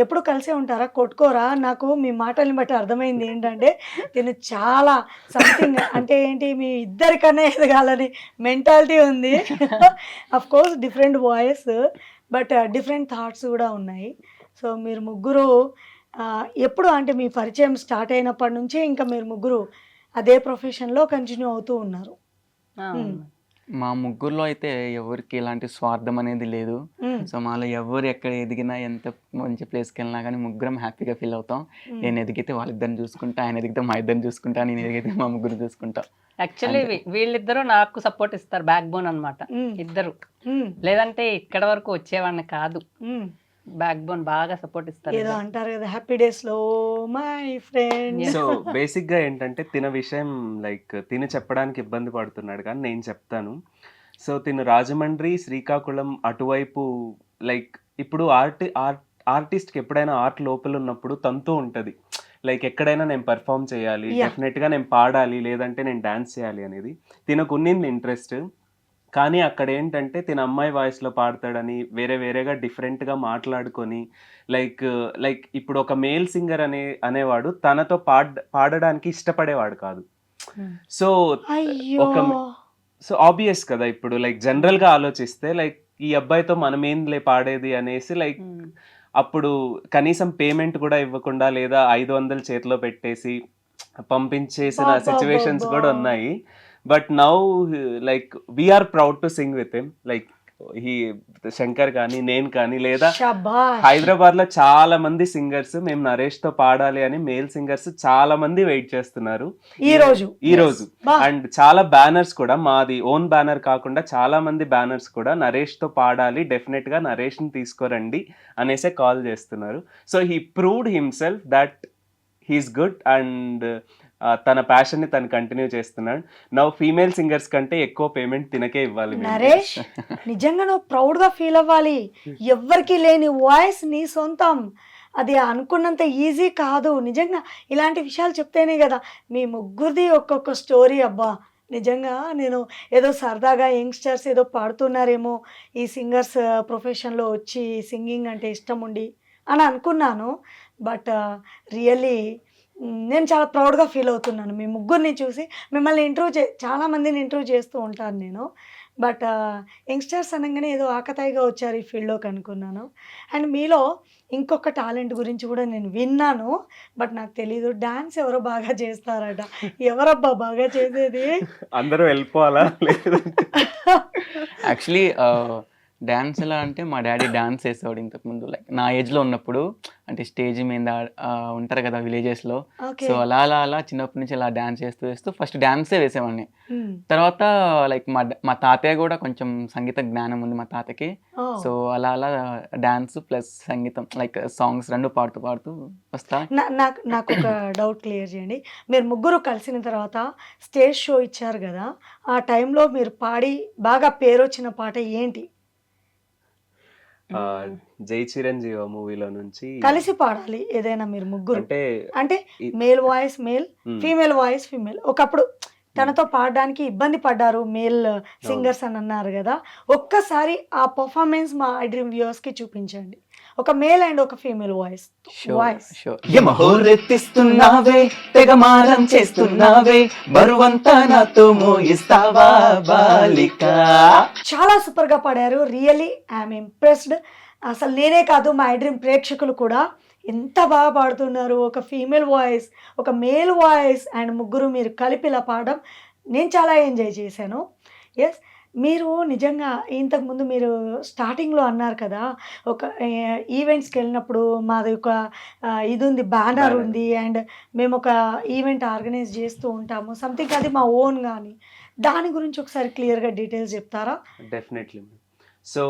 ఎప్పుడు కలిసే ఉంటారా? కొట్టుకోరా? నాకు మీ మాటల్ని బట్టి అర్థమైంది ఏంటంటే నేను చాలా సంథింగ్ అంటే ఏంటి, మీ ఇద్దరికన్నా ఎదగాలని మెంటాలిటీ ఉంది. Of course different voice, but different thoughts కూడా ఉన్నాయి. సో మీరు ముగ్గురు ఎప్పుడు అంటే మీ పరిచయం స్టార్ట్ అయినప్పటి నుంచి ఇంకా మీరు ముగ్గురు అదే ప్రొఫెషన్లో కంటిన్యూ అవుతూ ఉన్నారు. మా ముగ్గురులో అయితే ఎవరికి ఎలాంటి స్వార్థం అనేది లేదు. సో మాలో ఎవరు ఎక్కడ ఎదిగినా ఎంత మంచి ప్లేస్కి వెళ్ళినా కానీ ముగ్గురం హ్యాపీగా ఫీల్ అవుతాం. నేను ఎదిగితే వాళ్ళిద్దరిని చూసుకుంటా, ఆయన ఎదిగితే మా ఇద్దరిని చూసుకుంటా, నేను ఎదిగితే మా ముగ్గురు చూసుకుంటా. యాక్చువల్లీ వీళ్ళిద్దరూ నాకు సపోర్ట్ ఇస్తారు, బ్యాక్ బోన్ అనమాట ఇద్దరు. లేదంటే ఇక్కడ వరకు వచ్చేవాడిని కాదు. బ్యాక్ బోన్ బాగా సపోర్ట్ ఇస్తారు. ఏదో అంటారు కదా హ్యాపీ డేస్ లో మై ఫ్రెండ్. సో బేసిక్ గా ఏంటంటే తిన విషయం లైక్ తిను చెప్పడానికి ఇబ్బంది పడుతున్నాడు కానీ నేను చెప్తాను. సో తిను రాజమండ్రి, శ్రీకాకుళం అటువైపు లైక్ ఇప్పుడు ఆర్టిస్ట్కి ఎప్పుడైనా ఆర్ట్ లోపల ఉన్నప్పుడు తంతూ ఉంటుంది లైక్ ఎక్కడైనా నేను పర్ఫామ్ చేయాలి, డెఫినెట్గా నేను పాడాలి, లేదంటే నేను డాన్స్ చేయాలి అనేది తినకు ఉన్నింది ఇంట్రెస్ట్. కానీ అక్కడ ఏంటంటే తిన అమ్మాయి వాయిస్‌లో పాడతాడని వేరేగా డిఫరెంట్‌గా మాట్లాడుకొని లైక్ ఇప్పుడు ఒక మేల్ సింగర్ అనేవాడు తనతో పాడడానికి ఇష్టపడేవాడు కాదు. సో అయ్యో ఒక సో ఆబ్వియస్ కదా! ఇప్పుడు లైక్ జనరల్‌గా ఆలోచిస్తే లైక్ ఈ అబ్బాయితో మనమేందిలే పాడేది అనేసి లైక్ అప్పుడు కనీసం పేమెంట్ కూడా ఇవ్వకుండా లేదా 500 చేతిలో పెట్టేసి పంపించేసిన సిట్యుయేషన్స్ కూడా ఉన్నాయి. But now like we are proud to sing with him. Like Shankar కానీ నేను కానీ లేదా శభాష్. హైదరాబాద్ లో చాలా మంది సింగర్స్ మేము నరేష్ తో పాడాలి అని మేల్ సింగర్స్ చాలా మంది వెయిట్ చేస్తున్నారు ఈ రోజు ఈ రోజు. అండ్ చాలా బ్యానర్స్ కూడా మాది ఓన్ బ్యానర్ కాకుండా చాలా మంది బ్యానర్స్ కూడా నరేష్ తో పాడాలి, డెఫినెట్ గా నరేష్ ని తీసుకురండి అనేసే కాల్ చేస్తున్నారు. So he proved himself that he's good and తన ప్యాషన్ ని తను కంటిన్యూ చేస్తున్నాడు. నౌ ఫీమేల్ సింగర్స్ కంటే ఎక్కువ పేమెంట్ తినకే ఇవ్వాలి మేము. నరేష్ నిజంగా నువ్వు ప్రౌడ్ గా ఫీల్ అవ్వాలి. ఎవ్వరికి లేని వాయిస్ నీ సొంతం. అది అనుకున్నంత ఈజీ కాదు. నిజంగా ఇలాంటి విషయాలు చెప్తేనే కదా మీ ముగ్గురిది ఒక్కొక్క స్టోరీ. అబ్బా నిజంగా నేను ఏదో సరదాగా యంగ్స్టర్స్ ఏదో పాడుతున్నారేమో ఈ సింగర్స్ ప్రొఫెషన్లో వచ్చి సింగింగ్ అంటే ఇష్టం ఉండి అని అనుకున్నాను. బట్ రియల్లీ నేను చాలా ప్రౌడ్గా ఫీల్ అవుతున్నాను మీ ముగ్గురిని చూసి. మిమ్మల్ని చాలా మందిని ఇంటర్వ్యూ చేస్తూ ఉంటాను నేను. బట్ యంగ్స్టర్స్ అనగానే ఏదో ఆకతాయిగా వచ్చారు ఈ ఫీల్డ్లోకి అనుకున్నాను. అండ్ మీలో ఇంకొక టాలెంట్ గురించి కూడా నేను విన్నాను, బట్ నాకు తెలీదు. డాన్స్ ఎవరో బాగా చేస్తారట. ఎవరబ్బా బాగా చేసేది? అందరూ వెళ్ళిపోవాలా లేదు? యాక్చువల్లీ డ్యాన్స్ ఎలా అంటే మా డాడీ డాన్స్ వేసేవాడు ఇంతకుముందు. లైక్ నా ఏజ్లో ఉన్నప్పుడు అంటే స్టేజ్ మీద ఉంటారు కదా విలేజెస్లో. ఓకే. సో అలా చిన్నప్పటి నుంచి అలా డాన్స్ వేస్తూ ఫస్ట్ డాన్సే వేసేవాడిని. తర్వాత లైక్ మా తాతయ్య కూడా కొంచెం సంగీత జ్ఞానం ఉంది మా తాతకి. సో అలా డాన్స్ ప్లస్ సంగీతం లైక్ సాంగ్స్ రెండు పాడుతూ వస్తా. నాకు ఒక డౌట్ క్లియర్ చేయండి. మీరు ముగ్గురు కలిసిన తర్వాత స్టేజ్ షో ఇచ్చారు కదా, ఆ టైంలో మీరు పాడి బాగా పేరు వచ్చిన పాట ఏంటి? జై చిరంజీవి మూవీలో నుంచి కలిసి పాడాలి ఏదైనా మీరు ముగ్గురు. అంటే ఈ- male voice male, female voice female. ఒకప్పుడు తనతో పాడడానికి ఇబ్బంది పడ్డారు మేల్ సింగర్స్ అని అన్నారు కదా. ఒక్కసారి ఆ పర్ఫార్మెన్స్ మా ఐ డ్రీమ్ వ్యూవర్స్ కి చూపించండి. ఒక మేల్ అండ్ ఒక ఫీమేల్ వాయిస్. యమహోరెత్తిస్తున్నావే తెగ మారం చేస్తున్నావే బరువంతా నాతో మోయిస్తావా బాలిక. చాలా సూపర్ గా పాడారు. Really I'm impressed. అసలు నేనే కాదు మా ఐ డ్రీమ్ ప్రేక్షకులు కూడా ఎంత బాగా పాడుతున్నారు. ఒక ఫీమేల్ వాయిస్, ఒక మేల్ వాయిస్ అండ్ ముగ్గురు మీరు కలిపి ఇలా పాడడం నేను చాలా ఎంజాయ్ చేశాను. ఎస్, మీరు నిజంగా ఇంతకుముందు మీరు స్టార్టింగ్లో అన్నారు కదా, ఒక ఈవెంట్స్కి వెళ్ళినప్పుడు మాది ఒక ఇది ఉంది, బ్యానర్ ఉంది అండ్ మేము ఒక ఈవెంట్ ఆర్గనైజ్ చేస్తూ ఉంటాము సంథింగ్, అది మా ఓన్ కానీ. దాని గురించి ఒకసారి క్లియర్గా డీటెయిల్స్ చెప్తారా? డెఫినెట్లీ. సో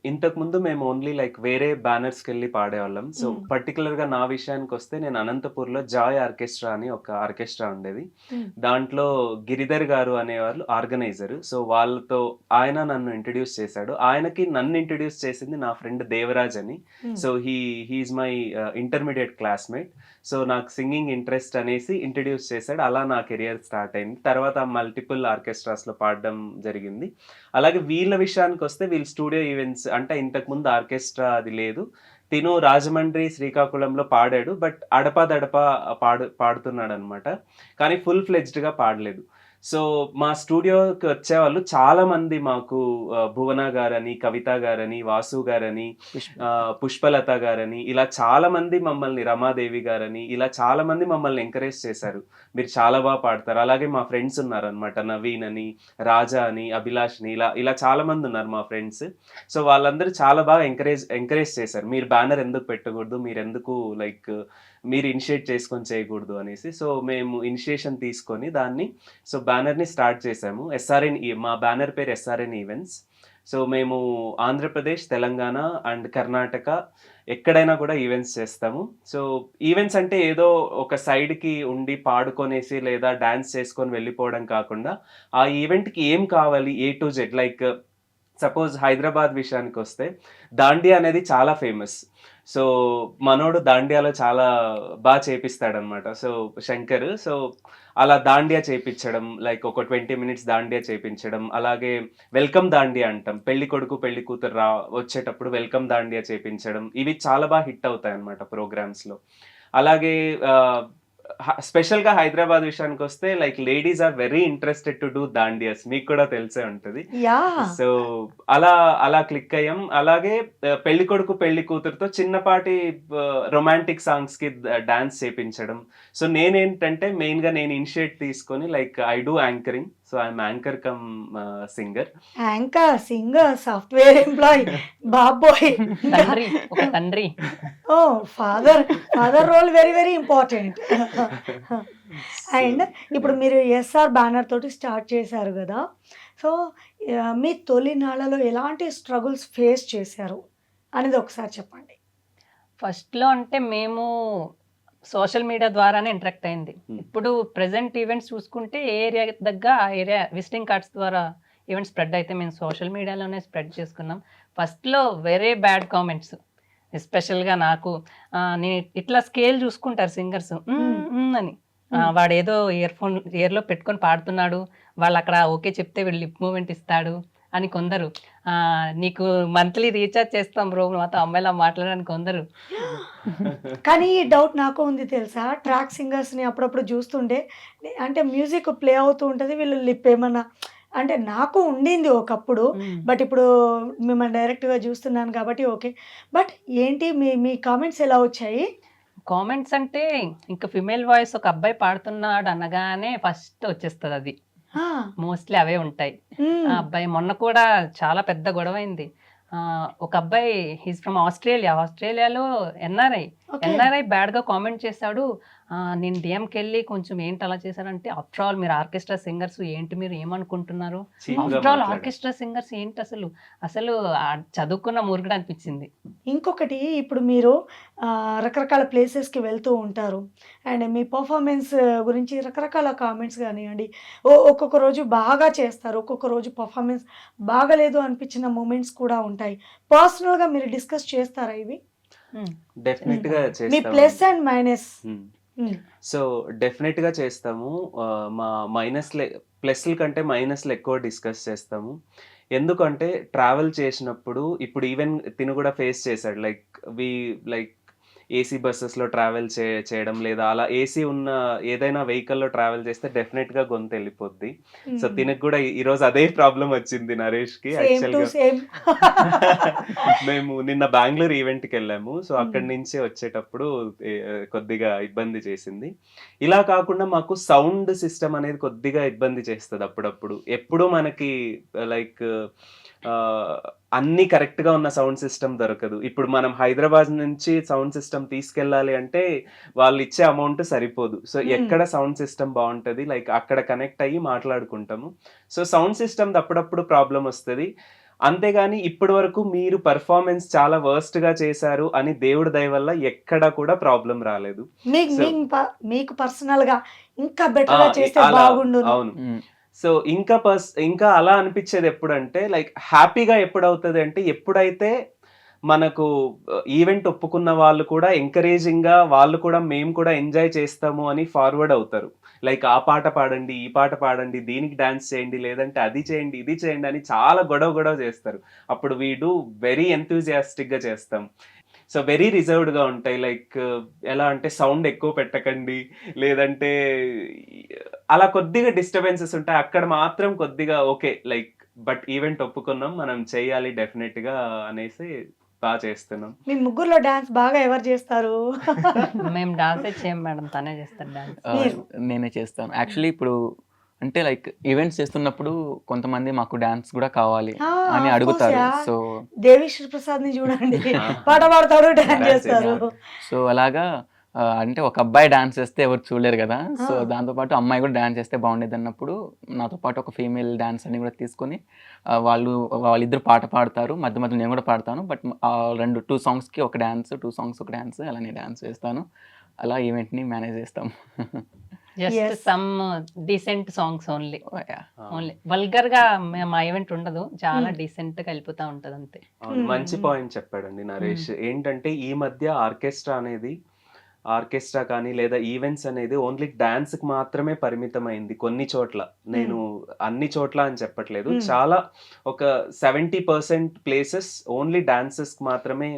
ఇంతకు ముందు మేము ఓన్లీ లైక్ వేరే బ్యానర్స్కి వెళ్ళి పాడేవాళ్ళం. సో పర్టికులర్గా నా విషయానికి వస్తే నేను అనంతపూర్లో జాయ్ ఆర్కెస్ట్రా అని ఒక ఆర్కెస్ట్రా ఉండేది. దాంట్లో గిరిధర్ గారు అనేవాళ్ళు ఆర్గనైజర్. సో వాళ్ళతో ఆయన నన్ను ఇంట్రడ్యూస్ చేశాడు. ఆయనకి నన్ను ఇంట్రడ్యూస్ చేసింది నా ఫ్రెండ్ దేవరాజ్ అని. So he's my intermediate classmate. So నాకు సింగింగ్ ఇంట్రెస్ట్ అనేసి ఇంట్రడ్యూస్ చేశాడు. అలా నా కెరియర్ స్టార్ట్ అయింది. తర్వాత మల్టిపుల్ ఆర్కెస్ట్రాస్లో పాడడం జరిగింది. అలాగే వీళ్ళ విషయానికి వస్తే వీళ్ళ స్టూడియో ఈవెంట్స్ అంటే ఇంతకుముందు ఆర్కెస్ట్రా అది లేదు. తిను రాజమండ్రి శ్రీకాకుళంలో పాడాడు, బట్ అడపా పాడుతున్నాడు అనమాట, కానీ ఫుల్ ఫ్లెడ్జ్డ్గా పాడలేదు. సో మా స్టూడియోకి వచ్చేవాళ్ళు చాలా మంది మాకు భువన గారని, కవిత గారని, వాసు గారని, పుష్పలత గారని, ఇలా చాలా మంది మమ్మల్ని, రమాదేవి గారని, ఇలా చాలా మంది మమ్మల్ని ఎంకరేజ్ చేశారు. మీరు చాలా బాగా పాడతారు. అలాగే మా ఫ్రెండ్స్ ఉన్నారు అనమాట, నవీన్ అని, రాజా అని, అభిలాష్ అని, ఇలా చాలా మంది ఉన్నారు మా ఫ్రెండ్స్. సో వాళ్ళందరూ చాలా బాగా ఎంకరేజ్ చేశారు. మీరు బ్యానర్ ఎందుకు పెట్టకూడదు, మీరు ఎందుకు లైక్ మీరు ఇనిషియేట్ చేసుకొని చేయకూడదు అనేసి. సో మేము ఇనిషియేషన్ తీసుకొని దాన్ని సో బ్యానర్ని స్టార్ట్ చేసాము. ఎస్ఆర్ఎన్, మా బ్యానర్ పేరు ఎస్ఆర్ఎన్ ఈవెంట్స్. సో మేము ఆంధ్రప్రదేశ్, తెలంగాణ అండ్ కర్ణాటక ఎక్కడైనా కూడా ఈవెంట్స్ చేస్తాము. సో ఈవెంట్స్ అంటే ఏదో ఒక సైడ్కి ఉండి పాడుకొనేసి లేదా డాన్స్ చేసుకొని వెళ్ళిపోవడం కాకుండా ఆ ఈవెంట్కి ఏం కావాలి A to Z. Like suppose Hyderabad విషయానికి వస్తే దాండియా అనేది చాలా ఫేమస్. సో మనోడు దాండియాలో చాలా బాగా చేపిస్తాడనమాట. సో శంకర్. సో అలా దాండియా చేపించడం, లైక్ ఒక 20 మినిట్స్ దాండియా చేపించడం. అలాగే వెల్కమ్ దాండియా అంటాం. పెళ్లి కొడుకు పెళ్లి కూతురు వచ్చేటప్పుడు వెల్కమ్ దాండియా చేపించడం. ఇవి చాలా బాగా హిట్ అవుతాయన్నమాట ప్రోగ్రామ్స్లో. అలాగే స్పెషల్గా హైదరాబాద్ విషయానికి వస్తే like ladies are very interested to do dandiyas. మీకు కూడా తెలిసే ఉంటుంది. యా సో అలా క్లిక్ అయ్యాం. అలాగే పెళ్లి కొడుకు పెళ్లి కూతురుతో చిన్నపాటి రొమాంటిక్ సాంగ్స్ కి డాన్స్ చేపించడం. సో నేనేంటంటే మెయిన్ గా నేను ఇనిషియేట్ తీసుకొని like I do anchoring. So I'm anchor cum singer. Anchor singer software employee బాబోయ్. తండ్రి, ఒక తండ్రి. ఓ father role very very important. And ఇప్పుడు మీరు ఎస్ఆర్ బ్యానర్ తోటి స్టార్ట్ చేశారు కదా, సో మీ తొలి నాళ్ళలో ఎలాంటి స్ట్రగుల్స్ ఫేస్ చేశారు అనేది ఒకసారి చెప్పండి. ఫస్ట్లో అంటే మేము సోషల్ మీడియా ద్వారానే ఇంటరాక్ట్ అయింది. ఇప్పుడు ప్రెసెంట్ ఈవెంట్స్ చూసుకుంటే ఏ ఏరియా దగ్గర ఆ ఏరియా విజిటింగ్ కార్డ్స్ ద్వారా ఈవెంట్ స్ప్రెడ్ అయితే మేము సోషల్ మీడియాలోనే స్ప్రెడ్ చేసుకున్నాం. ఫస్ట్లో వెరీ బ్యాడ్ కామెంట్స్, ఎస్పెషల్గా నాకు నేను ఇట్లా స్కేల్ చూసుకుంటారు సింగర్స్ అని, వాడు ఏదో ఇయర్లో పెట్టుకొని పాడుతున్నాడు, వాళ్ళు అక్కడ ఓకే చెప్తే వీళ్ళు లిప్ మూమెంట్ ఇస్తాడు అని కొందరు, నీకు మంత్లీ రీఛార్జ్ చేస్తాం బ్రో మాతో అమ్మాయిలా మాట్లాడడానికి కొందరు. కానీ ఈ డౌట్ నాకు ఉంది తెలుసా, ట్రాక్ సింగర్స్ని అప్పుడప్పుడు చూస్తుంటే అంటే మ్యూజిక్ ప్లే అవుతూ ఉంటుంది, వీళ్ళు లిప్ ఏమన్నా అంటే నాకు ఉండింది ఒకప్పుడు, బట్ ఇప్పుడు మిమ్మల్ని డైరెక్ట్గా చూస్తున్నాను కాబట్టి ఓకే. బట్ ఏంటి మీ కామెంట్స్ ఎలా వచ్చాయి? కామెంట్స్ అంటే ఇంకా ఫిమేల్ వాయిస్ ఒక అబ్బాయి పాడుతున్నాడు అనగానే ఫస్ట్ వచ్చేస్తుంది అది, మోస్ట్లీ అవే ఉంటాయి. ఆ అబ్బాయి మొన్న కూడా చాలా పెద్ద గొడవ అయింది. ఒక అబ్బాయి హీస్ ఫ్రమ్ ఆస్ట్రేలియాలో ఎన్ఆర్ఐ బ్యాడ్గా కామెంట్ చేశాడు. నేను డిఎంకి వెళ్ళి కొంచెం ఏంటి అలా చేశారంటే, ఆఫ్టర్ ఆల్ మీరు ఆర్కెస్ట్రా సింగర్స్ ఏంటి, మీరు ఏమనుకుంటున్నారు, ఆఫ్టర్ ఆల్ ఆర్కెస్ట్రా సింగర్స్ ఏంటి, అసలు చదువుకున్న మురుగుడు అనిపించింది. ఇంకొకటి, ఇప్పుడు మీరు రకరకాల ప్లేసెస్కి వెళ్తూ ఉంటారు అండ్ మీ పర్ఫార్మెన్స్ గురించి రకరకాల కామెంట్స్ కానివ్వండి, ఒక్కొక్క రోజు బాగా చేస్తారు, ఒక్కొక్క రోజు పర్ఫార్మెన్స్ బాగలేదు అనిపించిన మూమెంట్స్ కూడా ఉంటాయి. పర్సనల్గా మీరు డిస్కస్ చేస్తారా ఇవి? డెఫినెట్ గా మీ చేస్తాము. Plus and minus. So definite గా చేస్తాము. మా ప్లస్ల కంటే మైనస్లు ఎక్కువ డిస్కస్ చేస్తాము. ఎందుకంటే ట్రావెల్ చేసినప్పుడు ఇప్పుడు ఈవెన్ తిను కూడా ఫేస్ చేశాడు, లైక్ ఏసీ బస్సెస్లో ట్రావెల్ చేయడం, లేదా అలా ఏసీ ఉన్న ఏదైనా వెహికల్లో ట్రావెల్ చేస్తే డెఫినెట్గా గొంతు వెళ్ళిపోద్ది. సో తినకు కూడా ఈరోజు అదే ప్రాబ్లం వచ్చింది నరేష్కి. యాక్చువల్గా మేము నిన్న బెంగళూరు ఈవెంట్కి వెళ్ళాము. సో అక్కడి నుంచి వచ్చేటప్పుడు కొద్దిగా ఇబ్బంది చేసింది. ఇలా కాకుండా మాకు సౌండ్ సిస్టమ్ అనేది కొద్దిగా ఇబ్బంది చేస్తుంది అప్పుడప్పుడు. ఎప్పుడు మనకి లైక్ అన్ని కరెక్ట్గా ఉన్న సౌండ్ సిస్టమ్ దొరకదు. ఇప్పుడు మనం హైదరాబాద్ నుంచి సౌండ్ సిస్టమ్ తీసుకెళ్ళాలి అంటే వాళ్ళు ఇచ్చే అమౌంట్ సరిపోదు. సో ఎక్కడ సౌండ్ సిస్టమ్ బాగుంటుంది, లైక్ అక్కడ కనెక్ట్ అయ్యి మాట్లాడుకుంటాము. సో సౌండ్ సిస్టమ్ అప్పుడప్పుడు ప్రాబ్లం వస్తుంది. అంతేగాని ఇప్పటి వరకు మీరు పర్ఫార్మెన్స్ చాలా వర్స్ట్ గా చేశారు అని దేవుడి దయ వల్ల ఎక్కడ కూడా ప్రాబ్లం రాలేదు. మీకు పర్సనల్ గా ఇంకా బెటర్ గా చేస్తే బాగుండు. అవును. సో ఇంకా అలా అనిపించేది ఎప్పుడంటే, లైక్ హ్యాపీగా ఎప్పుడవుతుంది అంటే, ఎప్పుడైతే మనకు ఈవెంట్ ఒప్పుకున్న వాళ్ళు కూడా ఎంకరేజింగ్గా, వాళ్ళు కూడా మేము కూడా ఎంజాయ్ చేస్తాము అని ఫార్వర్డ్ అవుతారు. లైక్ ఆ పాట పాడండి, ఈ పాట పాడండి, దీనికి డాన్స్ చేయండి, లేదంటే అది చేయండి, ఇది చేయండి అని చాలా గొడవ చేస్తారు. అప్పుడు వీ డూ వెరీ ఎంతూజియాస్టిక్గా చేస్తాం. సో వెరీ రిజర్వ్డ్గా ఉంటాయి. లైక్ ఎలా అంటే సౌండ్ ఎక్కువ పెట్టకండి, లేదంటే అలా కొద్దిగా డిస్టర్బెన్సెస్ ఉంటాయి. అక్కడ మాత్రం కొద్దిగా ఓకే, లైక్ బట్ ఈవెంట్ ఒప్పుకున్నాం, మనం చేయాలి డెఫినెట్గా అనేసి బాగా చేస్తున్నాం. మీ ముగ్గురులో డాన్స్ బాగా ఎవరు చేస్తారు? మేము డాన్స్ చేయం మేడం, తనే చేస్తాడు డాన్స్. నేనే చేస్తాను. యాక్చువల్లీ ఇప్పుడు అంటే లైక్ ఈవెంట్స్ చేస్తున్నప్పుడు కొంతమంది మాకు డాన్స్ కూడా కావాలి అని అడుగుతారు. సో దేవిశ్రీ ప్రసాద్ ని చూడండి, పాట పాడతాడు, డాన్స్ చేస్తారు. సో అలాగా అంటే ఒక అబ్బాయి డాన్స్ చేస్తే ఎవరు చూడలేరు కదా. సో దాంతోపాటు అమ్మాయి కూడా డాన్స్ చేస్తే బాగుండేది అన్నప్పుడు నాతో పాటు ఒక ఫీమేల్ డాన్స్ అని కూడా తీసుకొని వాళ్ళిద్దరు పాట పాడతారు, మధ్య మధ్య నేను కూడా పాడతాను. బట్ 2 సాంగ్స్కి ఒక డాన్స్, 2 సాంగ్స్ ఒక డాన్స్, అలా నేను డాన్స్ చేస్తాను. అలా ఈవెంట్ని మేనేజ్ చేస్తాము. Just Yes. Some decent songs only Yeah. Only vulgar గా మా ఈవెంట్ ఉండదు, చాలా Hmm. డీసెంట్ గా వెళ్ళిపోతా ఉంటది అంతే. అవును, మంచి మ్మ్. పాయింట్ చెప్పాడండి నరేష్. ఏంటంటే ఈ మధ్య ఆర్కెస్ట్రా కానీ లేదా ఈవెంట్స్ అనేది ఓన్లీ డాన్స్ కి మాత్రమే పరిమితమైంది కొన్ని చోట్ల. నేను అన్ని చోట్ల అని చెప్పట్లేదు, మ్మ్. చాలా ఒక 70% ప్లేసెస్ ఓన్లీ డాన్సెస్ కి మాత్రమే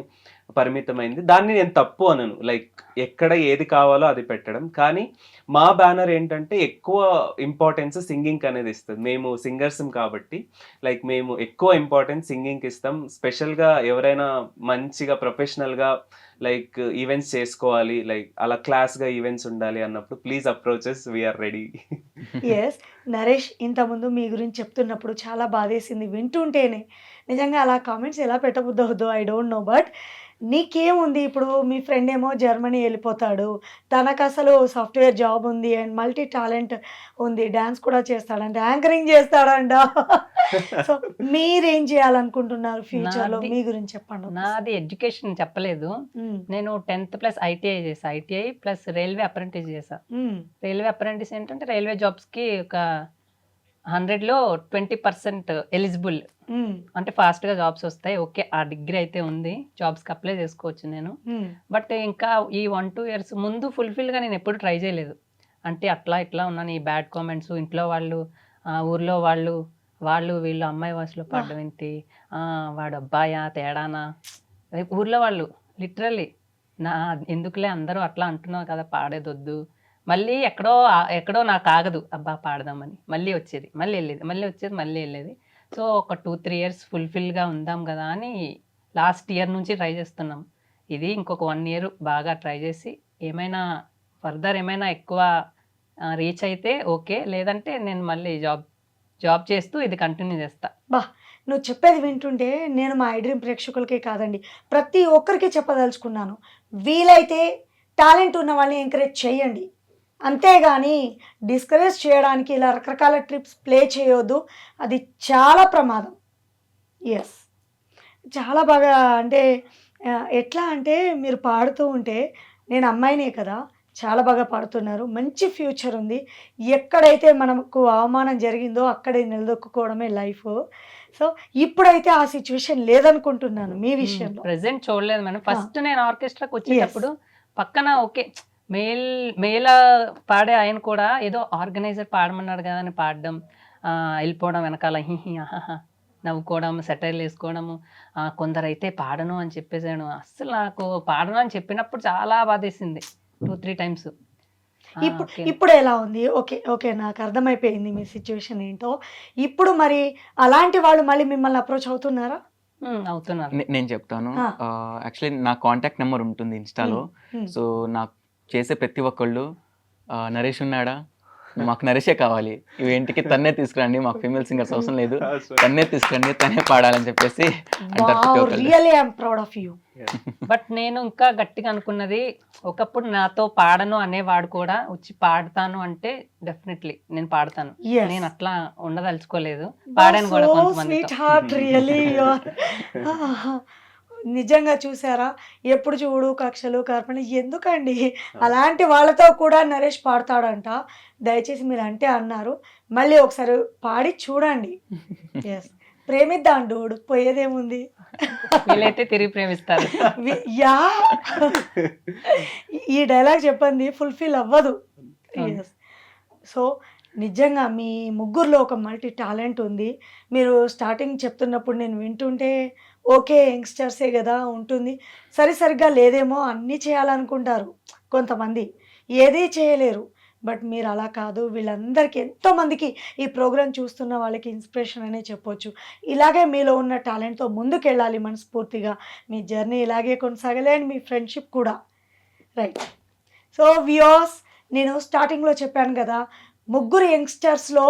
పరిమితమైంది. దాన్ని నేను తప్పు అనను, లైక్ ఎక్కడ ఏది కావాలో అది పెట్టడం. కానీ మా బ్యానర్ ఏంటంటే ఎక్కువ ఇంపార్టెన్స్ సింగింగ్ అనేది ఇస్తుంది. మేము సింగర్స్ కాబట్టి లైక్ మేము ఎక్కువ ఇంపార్టెన్స్ సింగింగ్కి ఇస్తాం. స్పెషల్గా ఎవరైనా మంచిగా ప్రొఫెషనల్గా లైక్ ఈవెంట్స్ చేసుకోవాలి, లైక్ అలా క్లాస్గా ఈవెంట్స్ ఉండాలి అన్నప్పుడు please approaches, we are ready. Yes Naresh, ఇంతకుముందు మీ గురించి చెప్తున్నప్పుడు చాలా బాధేసింది వింటుంటేనే. నిజంగా అలా కామెంట్స్ ఎలా పెట్టబుద్దవుద్దో ఐ డోంట్ నో. బట్ నీకేముంది, ఇప్పుడు మీ ఫ్రెండ్ ఏమో జర్మనీ వెళ్ళిపోతాడు, తనకు అసలు సాఫ్ట్వేర్ జాబ్ ఉంది అండ్ మల్టీ టాలెంట్ ఉంది, డ్యాన్స్ కూడా చేస్తాడంట, యాంకరింగ్ చేస్తాడంట. సో మీరేం చేయాలనుకుంటున్నారు ఫ్యూచర్లో? నాది- మీ గురించి చెప్పండి. నాది ఎడ్యుకేషన్ చెప్పలేదు, మ్మ్. నేను 10th ప్లస్ ఐటీఐ చేసా, ఐటీఐ ప్లస్ రైల్వే అప్రెంటిస్ చేసా. మ్మ్. రైల్వే అప్రెంటిస్ ఏంటంటే రైల్వే జాబ్స్కి ఒక 100లో 20% ఎలిజిబుల్, మ్మ్. అంటే ఫాస్ట్గా జాబ్స్ వస్తాయి. ఓకే, ఆ డిగ్రీ అయితే ఉంది, జాబ్స్కి అప్లై చేసుకోవచ్చు నేను. మ్మ్. బట్ ఇంకా ఈ 1-2 ఇయర్స్ ముందు ఫుల్ఫిల్గా నేను ఎప్పుడు ట్రై చేయలేదు. అంటే అట్లా ఇట్లా ఉన్నాను, ఈ బ్యాడ్ కామెంట్స్, ఇంట్లో వాళ్ళు, ఊర్లో వాళ్ళు వీళ్ళు అమ్మాయి వాయిస్లో పాడడం ఏంటి, వాడు అబ్బాయా తేడానా, ఊర్లో వాళ్ళు లిటరల్లీ ఎందుకులే అందరూ అట్లా అంటున్నావు కదా, పాడేదొద్దు. మళ్ళీ ఎక్కడో నాకు ఆగదు, అబ్బా పాడదామని మళ్ళీ వచ్చేది, మళ్ళీ వెళ్ళేది, మళ్ళీ వచ్చేది, మళ్ళీ వెళ్ళేది. సో ఒక 2-3 ఇయర్స్ ఫుల్ఫిల్గా ఉందాం కదా అని లాస్ట్ ఇయర్ నుంచి ట్రై చేస్తున్నాం. ఇది ఇంకొక 1 ఇయర్ బాగా ట్రై చేసి ఏమైనా ఫర్దర్ ఏమైనా ఎక్కువ రీచ్ అయితే ఓకే, లేదంటే నేను మళ్ళీ జాబ్ చేస్తూ ఇది కంటిన్యూ చేస్తా. బా, నువ్వు చెప్పేది వింటుంటే నేను మా ఐడ్రీమ్ ప్రేక్షకులకే కాదండి, ప్రతి ఒక్కరికి చెప్పదలుచుకున్నాను, వీలైతే టాలెంట్ ఉన్న వాళ్ళని ఎంకరేజ్ చేయండి, అంతేగాని డిస్కరేజ్ చేయడానికి ఇలా రకరకాల ట్రిప్స్ ప్లే చేయొద్దు, అది చాలా ప్రమాదం. ఎస్, చాలా బాగా, అంటే ఎట్లా అంటే మీరు పాడుతూ ఉంటే, నేను అమ్మాయినే కదా, చాలా బాగా పాడుతున్నారు, మంచి ఫ్యూచర్ ఉంది. ఎక్కడైతే మనకు అవమానం జరిగిందో అక్కడే నిలదొక్కుకోవడమే లైఫ్. సో ఇప్పుడైతే ఆ సిచ్యువేషన్ లేదనుకుంటున్నాను మీ విషయంలో. ప్రెసెంట్ చూడలేదు మేడం. ఫస్ట్ నేను ఆర్కెస్ట్రాకి వచ్చేటప్పుడు పక్కన ఓకే మేల్ పాడే ఆయన కూడా ఏదో ఆర్గనైజర్ పాడమన్నాడు కదా అని పాడడం, వెళ్ళిపోవడం వెనకాల హిహి ఆహా నవ్వుకోవడం, సెటైర్లు వేసుకోవడము, కొందరైతే పాడను అని చెప్పేసాను. అస్సలు నాకు పాడను అని చెప్పినప్పుడు చాలా బాధేసింది 2-3 టైమ్స్. ఇప్పుడు ఎలా ఉంది? ఓకే ఓకే, నాకు అర్థమైపోయింది మీ సిచ్యువేషన్ ఏంటో. ఇప్పుడు మరి అలాంటి వాళ్ళు మళ్ళీ మిమ్మల్ని అప్రోచ్ అవుతున్నారా? అవుతున్నారు. నేను చెప్తాను. ఆ. యాక్చువల్లీ నా కాంటాక్ట్ నెంబర్ ఉంటుంది ఇన్స్టాలో. మ్మ్. సో నాకు చేసే ప్రతి ఒక్కళ్ళు నరేష్ ఉన్నాడా, మాకు నరేషే కావాలి, ఇవేంటికి తన్నే తీసుకురండి, మాకు ఫీమేల్ సింగర్స్ అవసరం లేదు, తన్నే తీసుకురండి, తనే పాడాలని చెప్పేసి అంటారు ప్రతి ఒక్కళ్ళు. Really I'm proud of you. But నేను ఇంకా గట్టిగా అనుకున్నది, ఒకప్పుడు నాతో పాడను అనేవాడు కూడా వచ్చి పాడతాను అంటే డెఫినెట్లీ నేను పాడతాను. Yes. నేను అట్లా ఉండదలుచుకోలేదు, పాడాను కూడా కొంతమంది. Sweet heart, really. నిజంగా చూసారా, ఎప్పుడు చూడు కక్షలు కార్పణ ఎందుకండి, అలాంటి వాళ్ళతో కూడా నరేష్ పాడతాడంట. దయచేసి మీరు అంటే అన్నారు, మళ్ళీ ఒకసారి పాడి చూడండి. ఎస్, ప్రేమిద్దాం డూడు, పోయేదేముంది. వీలైతే తిరిగి ప్రేమిస్తారు. యా, ఈ డైలాగ్ చెప్పండి ఫుల్ఫిల్ అవ్వదు. ఎస్, సో నిజంగా మీ ముగ్గురులో ఒక మల్టీ టాలెంట్ ఉంది. మీరు స్టార్టింగ్ చెప్తున్నప్పుడు నేను వింటుంటే ఓకే యంగ్స్టర్సే కదా ఉంటుంది, సరిగ్గా లేదేమో, అన్నీ చేయాలనుకుంటారు కొంతమంది, ఏదీ చేయలేరు. బట్ మీరు అలా కాదు, వీళ్ళందరికీ ఎంతోమందికి ఈ ప్రోగ్రాం చూస్తున్న వాళ్ళకి ఇన్స్పిరేషన్ అనే చెప్పొచ్చు. ఇలాగే మీలో ఉన్న టాలెంట్తో ముందుకెళ్ళాలి మనస్ఫూర్తిగా, మీ జర్నీ ఇలాగే కొనసాగాలి అండ్ మీ ఫ్రెండ్షిప్ కూడా. రైట్, సో వ్యూయర్స్, నేను స్టార్టింగ్లో చెప్పాను కదా, ముగ్గురు యంగ్స్టర్స్లో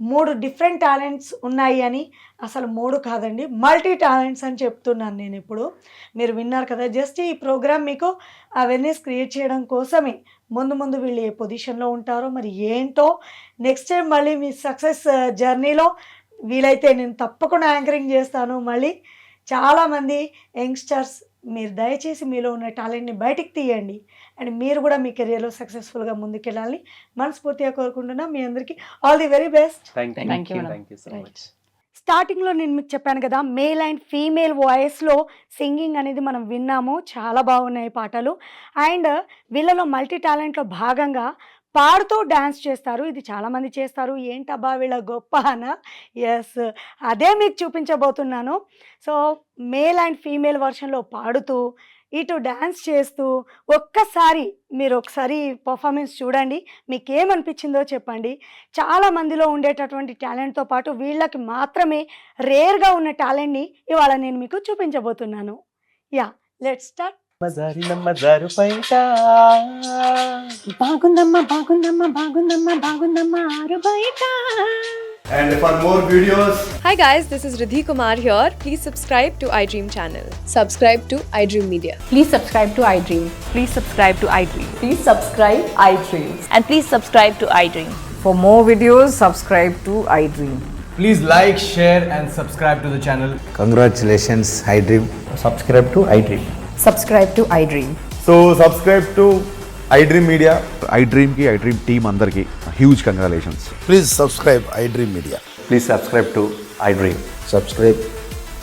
3 డిఫరెంట్ టాలెంట్స్ ఉన్నాయి అని. అసలు 3 కాదండి, మల్టీ టాలెంట్స్ అని చెప్తున్నాను నేను ఇప్పుడు. మీరు విన్నారు కదా, జస్ట్ ఈ ప్రోగ్రామ్ మీకు అవేర్నెస్ క్రియేట్ చేయడం కోసమే. ముందు వీళ్ళు ఏ పొజిషన్లో ఉంటారో మరి ఏంటో, నెక్స్ట్ టైం మళ్ళీ మీ సక్సెస్ జర్నీలో వీలైతే నేను తప్పకుండా యాంకరింగ్ చేస్తాను. మళ్ళీ చాలామంది యంగ్స్టర్స్ మీరు దయచేసి మీలో ఉన్న టాలెంట్ని బయటికి తీయండి అండ్ మీరు కూడా మీ కెరియర్లో సక్సెస్ఫుల్గా ముందుకెళ్ళాలని మనస్ఫూర్తిగా కోరుకుంటున్నా. మీ అందరికీ all the very best. Thank you Thank you, madam. Thank you so much. స్టార్టింగ్లో నేను మీకు చెప్పాను కదా, మేల్ అండ్ ఫీమేల్ వాయిస్లో సింగింగ్ అనేది మనం విన్నాము. చాలా బాగున్నాయి పాటలు. అండ్ వీళ్ళలో మల్టీ టాలెంట్లో భాగంగా పాడుతూ డ్యాన్స్ చేస్తారు. ఇది చాలామంది చేస్తారు. ఏంటబ్బా వీళ్ళ గొప్ప అనా? ఎస్, అదే మీకు చూపించబోతున్నాను. సో మేల్ అండ్ ఫీమేల్ వర్షన్లో పాడుతూ ఇటు డ్యాన్స్ చేస్తూ ఒక్కసారి మీరు ఒకసారి పర్ఫార్మెన్స్ చూడండి. మీకు ఏమనిపించిందో చెప్పండి. చాలా మందిలో ఉండేటటువంటి టాలెంట్తో పాటు వీళ్ళకి మాత్రమే రేర్గా ఉన్న టాలెంట్ని ఇవాళ నేను మీకు చూపించబోతున్నాను. Yeah, let's start. మజారు పైట బాగుందమ్మా బాగుందమ్మా బాగుందమ్మా బాగుందమ్మా ఆరు బయట. And for more videos, Hi guys, this is Riddhi Kumar here. Please subscribe to iDream channel. Subscribe to iDream Media. Please subscribe to iDream. Please subscribe to iDream. Please subscribe iDream. And please subscribe to iDream. For more videos, subscribe to iDream. please like, share, and subscribe to the channel. Congratulations, iDream. Subscribe to iDream. Subscribe to iDream. So, subscribe to iDream Media. iDream ki iDream team అందరికి huge congratulations. Please subscribe iDream Media. Please subscribe to iDream. Subscribe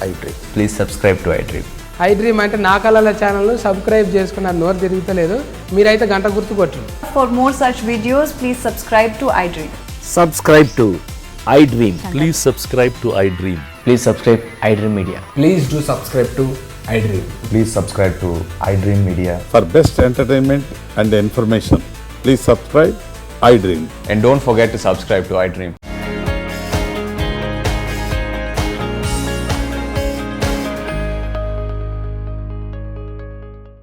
iDream. Please subscribe to iDream. iDream అంటే నా కళల channel subscribe చేసుకున్న నోరు తిరుగుతలేదు. మీరైతే గంట గుర్తు కొట్టండి. For more such videos, please subscribe to iDream. Subscribe to iDream. Please subscribe to iDream. Please subscribe iDream Media. Please do subscribe to iDream. Please subscribe to iDream Media. For best entertainment and information, please subscribe iDream. And don't forget to subscribe to iDream.